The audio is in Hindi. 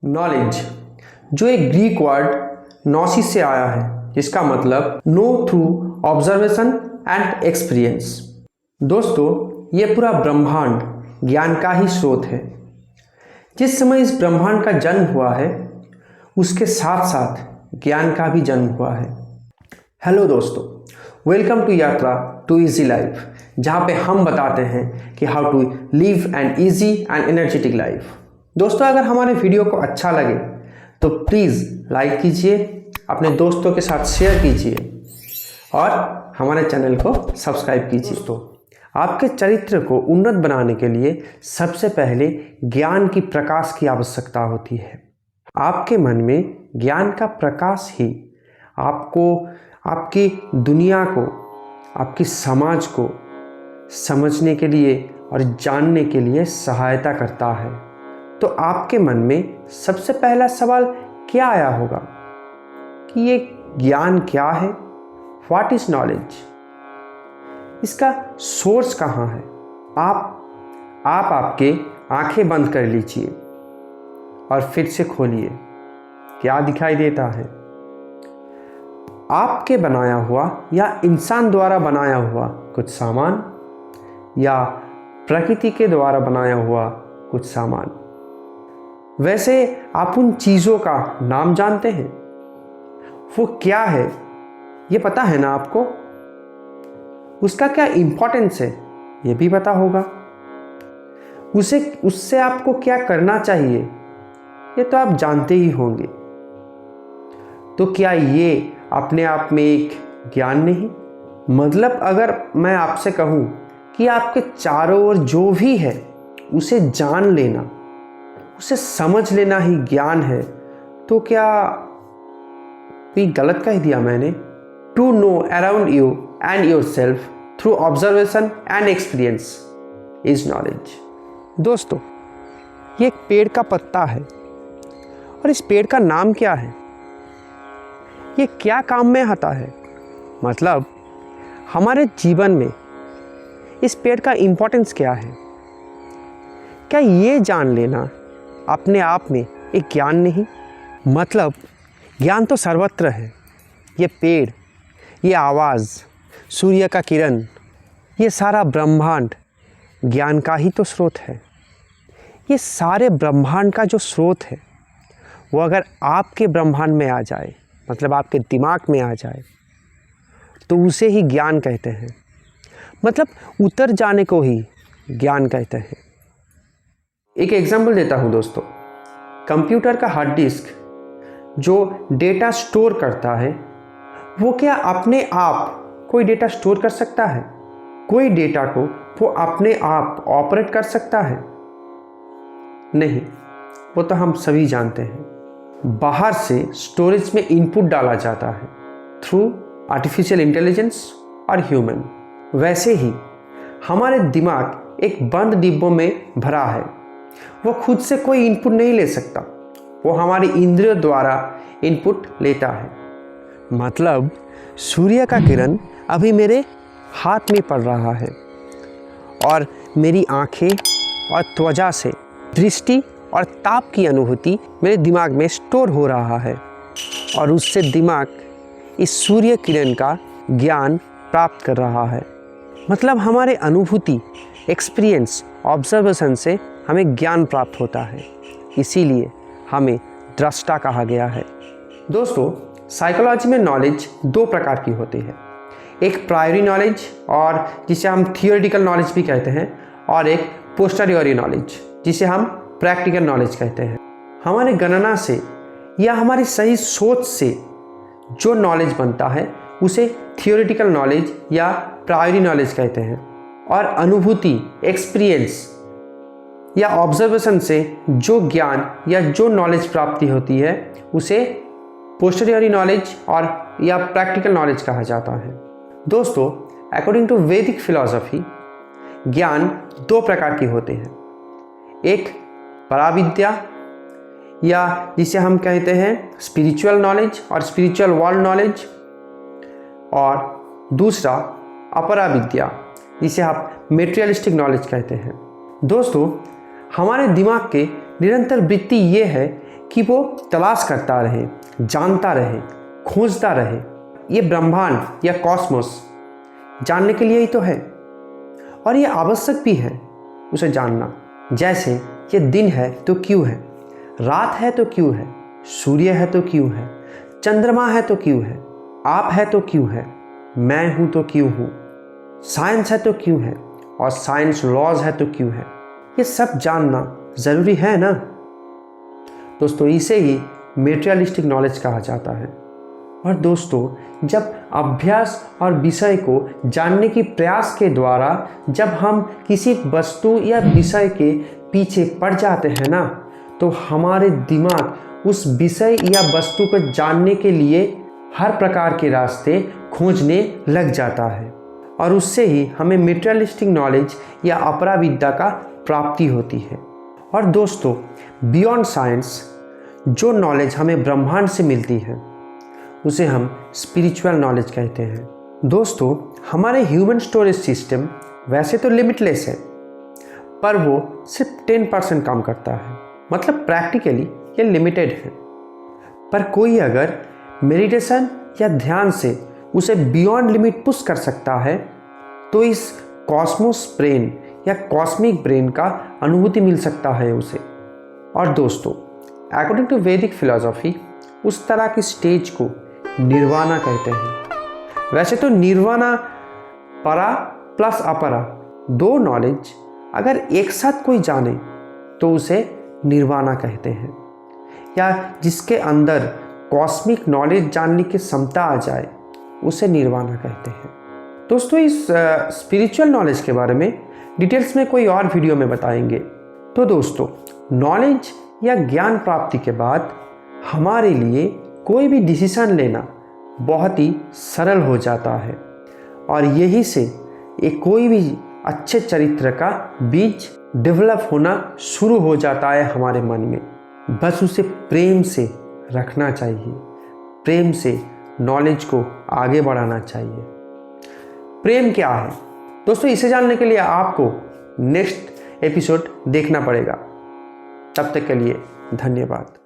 नॉलेज, जो एक ग्रीक वर्ड नॉसिस से आया है, जिसका मतलब know through observation and experience. दोस्तों, ये पूरा ब्रह्मांड ज्ञान का ही स्रोत है। जिस समय इस ब्रह्मांड का जन्म हुआ है, उसके साथ साथ ज्ञान का भी जन्म हुआ है। हेलो दोस्तों, welcome to Yatra to easy life, जहाँ पे हम बताते हैं कि how to live an easy and energetic life. दोस्तों, अगर हमारे वीडियो को अच्छा लगे तो प्लीज़ लाइक कीजिए, अपने दोस्तों के साथ शेयर कीजिए और हमारे चैनल को सब्सक्राइब कीजिए। दोस्तों, आपके चरित्र को उन्नत बनाने के लिए सबसे पहले ज्ञान की प्रकाश की आवश्यकता होती है। आपके मन में ज्ञान का प्रकाश ही आपको, आपकी दुनिया को, आपकी समाज को समझने के लिए और जानने के लिए सहायता करता है। तो आपके मन में सबसे पहला सवाल क्या आया होगा कि ये ज्ञान क्या है? What is knowledge? इसका सोर्स कहाँ है? आप आपके आंखें बंद कर लीजिए और फिर से खोलिए। क्या दिखाई देता है? आपके बनाया हुआ या इंसान द्वारा बनाया हुआ कुछ सामान, या प्रकृति के द्वारा बनाया हुआ कुछ सामान। वैसे आप उन चीज़ों का नाम जानते हैं? वो क्या है ये पता है ना आपको? उसका क्या इम्पोर्टेंस है ये भी पता होगा। उससे आपको क्या करना चाहिए ये तो आप जानते ही होंगे। तो क्या ये अपने आप में एक ज्ञान नहीं? मतलब अगर मैं आपसे कहूँ कि आपके चारों ओर जो भी है उसे जान लेना, उसे समझ लेना ही ज्ञान है, तो क्या कोई गलत कह दिया मैंने? To know around you and yourself through observation and experience is knowledge. दोस्तों, ये एक पेड़ का पत्ता है और इस पेड़ का नाम क्या है? ये क्या काम में आता है? मतलब हमारे जीवन में इस पेड़ का इम्पोर्टेंस क्या है? क्या ये जान लेना अपने आप में एक ज्ञान नहीं? मतलब ज्ञान तो सर्वत्र है। ये पेड़, ये आवाज़, सूर्य का किरण, ये सारा ब्रह्मांड ज्ञान का ही तो स्रोत है। ये सारे ब्रह्मांड का जो स्रोत है वो अगर आपके ब्रह्मांड में आ जाए, मतलब आपके दिमाग में आ जाए, तो उसे ही ज्ञान कहते हैं। मतलब उतर जाने को ही ज्ञान कहते हैं। एक एग्जाम्पल देता हूँ दोस्तों। कंप्यूटर का हार्ड डिस्क जो डेटा स्टोर करता है, वो क्या अपने आप कोई डेटा स्टोर कर सकता है? कोई डेटा को वो अपने आप ऑपरेट कर सकता है? नहीं। वो तो हम सभी जानते हैं, बाहर से स्टोरेज में इनपुट डाला जाता है थ्रू आर्टिफिशियल इंटेलिजेंस और ह्यूमन। वैसे ही हमारे दिमाग एक बंद डिब्बों में भरा है। वो खुद से कोई इनपुट नहीं ले सकता, वो हमारी इंद्रियों द्वारा इनपुट लेता है। मतलब सूर्य का किरण अभी मेरे हाथ में पड़ रहा है और मेरी आँखें और त्वचा से दृष्टि और ताप की अनुभूति मेरे दिमाग में स्टोर हो रहा है और उससे दिमाग इस सूर्य किरण का ज्ञान प्राप्त कर रहा है। मतलब हमारे अनुभूति, एक्सपीरियंस, ऑब्जर्वेशन से हमें ज्ञान प्राप्त होता है। इसीलिए हमें दृष्टा कहा गया है। दोस्तों, साइकोलॉजी में नॉलेज दो प्रकार की होती है। एक प्रायोरी नॉलेज, और जिसे हम थियोरेटिकल नॉलेज भी कहते हैं, और एक पोस्टेरियोरी नॉलेज, जिसे हम प्रैक्टिकल नॉलेज कहते हैं। हमारे गणना से या हमारी सही सोच से जो नॉलेज बनता है उसे थियोरेटिकल नॉलेज या प्रायोरी नॉलेज कहते हैं, और अनुभूति, एक्सपीरियंस या ऑब्जर्वेशन से जो ज्ञान या जो नॉलेज प्राप्ति होती है उसे पोस्टेरियोरी नॉलेज और या प्रैक्टिकल नॉलेज कहा जाता है। दोस्तों, अकॉर्डिंग टू वैदिक फिलॉसफी ज्ञान दो प्रकार के होते हैं। एक पराविद्या, या जिसे हम कहते हैं स्पिरिचुअल नॉलेज और स्पिरिचुअल वर्ल्ड नॉलेज, और दूसरा अपराविद्या, जिसे आप मेटेरियलिस्टिक नॉलेज कहते हैं। दोस्तों, हमारे दिमाग के निरंतर वृत्ति ये है कि वो तलाश करता रहे, जानता रहे, खोजता रहे। ये ब्रह्मांड या कॉस्मोस जानने के लिए ही तो है, और ये आवश्यक भी है उसे जानना। जैसे ये दिन है तो क्यों है, रात है तो क्यों है, सूर्य है तो क्यों है, चंद्रमा है तो क्यों है, आप है तो क्यों है, मैं हूँ तो क्यों हूँ, साइंस है तो क्यों है, और साइंस लॉज है तो क्यों है। ये सब जानना ज़रूरी है ना दोस्तों। इसे ही मेटेरियलिस्टिक नॉलेज कहा जाता है। और दोस्तों, जब अभ्यास और विषय को जानने की प्रयास के द्वारा जब हम किसी वस्तु या विषय के पीछे पड़ जाते हैं ना, तो हमारे दिमाग उस विषय या वस्तु को जानने के लिए हर प्रकार के रास्ते खोजने लग जाता है, और उससे ही हमें मेटेरियलिस्टिक नॉलेज या अपराविद्या का प्राप्ति होती है। और दोस्तों, बियॉन्ड साइंस जो नॉलेज हमें ब्रह्मांड से मिलती है उसे हम स्पिरिचुअल नॉलेज कहते हैं। दोस्तों, हमारे ह्यूमन स्टोरेज सिस्टम वैसे तो लिमिटलेस है, पर वो सिर्फ 10% काम करता है, मतलब प्रैक्टिकली ये लिमिटेड है। पर कोई अगर मेडिटेशन या ध्यान से उसे बियॉन्ड लिमिट पुश कर सकता है, तो इस कॉस्मोस ब्रेन या कॉस्मिक ब्रेन का अनुभूति मिल सकता है उसे। और दोस्तों, अकॉर्डिंग टू वैदिक फिलॉसफी उस तरह की स्टेज को निर्वाणा कहते हैं। वैसे तो निर्वाणा परा प्लस अपरा दो नॉलेज अगर एक साथ कोई जाने तो उसे निर्वाणा कहते हैं, या जिसके अंदर कॉस्मिक नॉलेज जानने की क्षमता आ जाए उसे निर्वाणा कहते हैं। दोस्तों, इस स्पिरिचुअल नॉलेज के बारे में डिटेल्स में कोई और वीडियो में बताएंगे। तो दोस्तों, नॉलेज या ज्ञान प्राप्ति के बाद हमारे लिए कोई भी डिसीजन लेना बहुत ही सरल हो जाता है, और यही से एक कोई भी अच्छे चरित्र का बीज डेवलप होना शुरू हो जाता है हमारे मन में। बस उसे प्रेम से रखना चाहिए, प्रेम से नॉलेज को आगे बढ़ाना चाहिए। प्रेम क्या है दोस्तों, इसे जानने के लिए आपको नेक्स्ट एपिसोड देखना पड़ेगा। तब तक के लिए धन्यवाद।